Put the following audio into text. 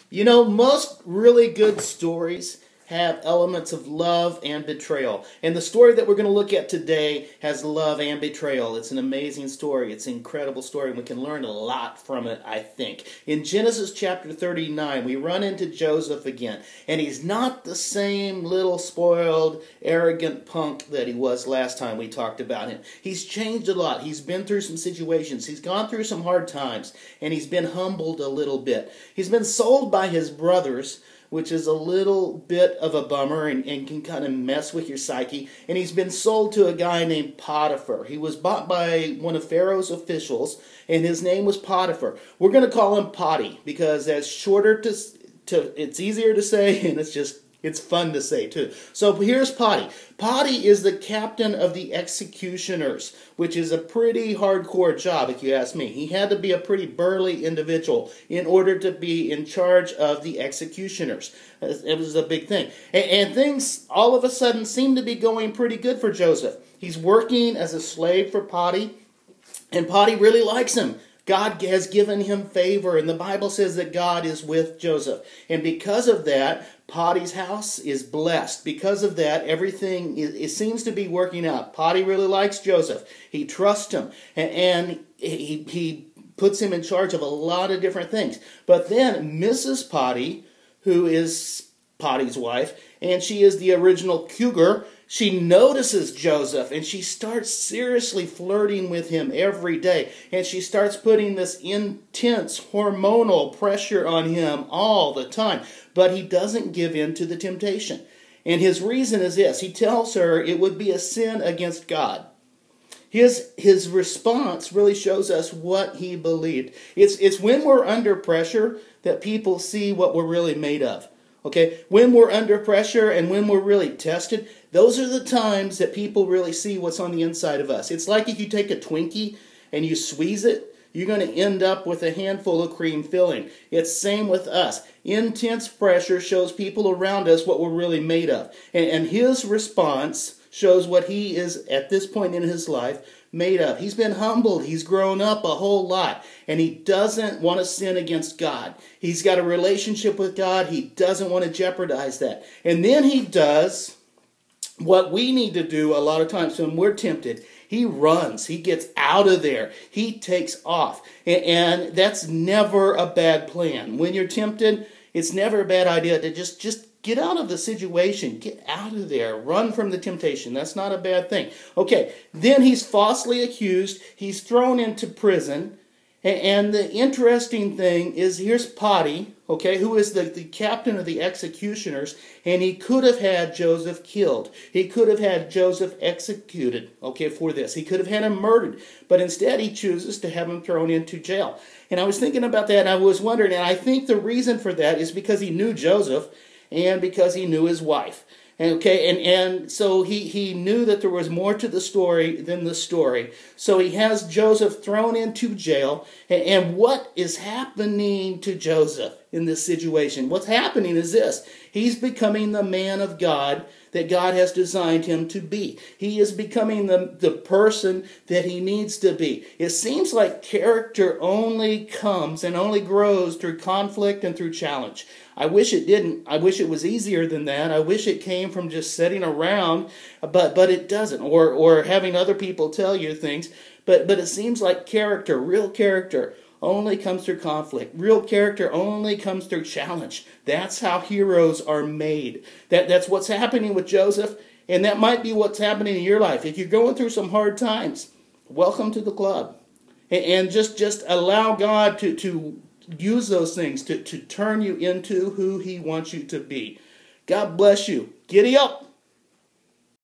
You know, most really good stories have elements of love and betrayal. And the story that we're going to look at today has love and betrayal. It's an amazing story. It's an incredible story, and we can learn a lot from it, I think. In Genesis chapter 39, we run into Joseph again. And he's not the same little spoiled, arrogant punk that he was last time we talked about him. He's changed a lot. He's been through some situations. He's gone through some hard times. And he's been humbled a little bit. He's been sold by his brothers, which is a little bit of a bummer and can kind of mess with your psyche. And he's been sold to a guy named Potiphar. He was bought by one of Pharaoh's officials, and his name was Potiphar. We're going to call him Potty because that's shorter to it's easier to say, and it's fun to say too. So here's Potty. Potty is the captain of the executioners, which is a pretty hardcore job if you ask me. He had to be a pretty burly individual in order to be in charge of the executioners. It was a big thing. And things all of a sudden seem to be going pretty good for Joseph. He's working as a slave for Potty, and Potty really likes him. God has given him favor, and the Bible says that God is with Joseph. And because of that, Potty's house is blessed. Because of that, everything it seems to be working out. Potty really likes Joseph. He trusts him, and he puts him in charge of a lot of different things. But then Mrs. Potty, who is Potty's wife, and she is the original cougar, she notices Joseph, and she starts seriously flirting with him every day. And she starts putting this intense hormonal pressure on him all the time. But he doesn't give in to the temptation. And his reason is this. He tells her it would be a sin against God. His response really shows us what he believed. It's when we're under pressure that people see what we're really made of. Okay, when we're under pressure and when we're really tested, those are the times that people really see what's on the inside of us. It's like if you take a Twinkie and you squeeze it, you're going to end up with a handful of cream filling. It's same with us. Intense pressure shows people around us what we're really made of. And his response shows what he is, at this point in his life, made of. He's been humbled. He's grown up a whole lot. And he doesn't want to sin against God. He's got a relationship with God. He doesn't want to jeopardize that. And then he does what we need to do a lot of times when we're tempted. He runs. He gets out of there. He takes off. And that's never a bad plan. When you're tempted, it's never a bad idea to just get out of the situation. Get out of there. Run from the temptation. That's not a bad thing. Okay, then he's falsely accused. He's thrown into prison. And the interesting thing is, here's Potty, okay, who is the captain of the executioners, and he could have had Joseph killed. He could have had Joseph executed, okay, for this. He could have had him murdered, but instead he chooses to have him thrown into jail. And I was thinking about that, and I was wondering, and I think the reason for that is because he knew Joseph and because he knew his wife. Okay, and so he knew that there was more to the story than the story. So he has Joseph thrown into jail. And what is happening to Joseph in this situation? What's happening is this. He's becoming the man of God that God has designed him to be. He is becoming the person that he needs to be. It seems like character only comes and only grows through conflict and through challenge. I wish it didn't. I wish it was easier than that. I wish it came from just sitting around, but it doesn't. Or having other people tell you things. But it seems like character, real character, only comes through conflict. Real character only comes through challenge. That's how heroes are made. That's what's happening with Joseph, and that might be what's happening in your life. If you're going through some hard times, welcome to the club. And just allow God to use those things to turn you into who he wants you to be. God bless you. Giddy up.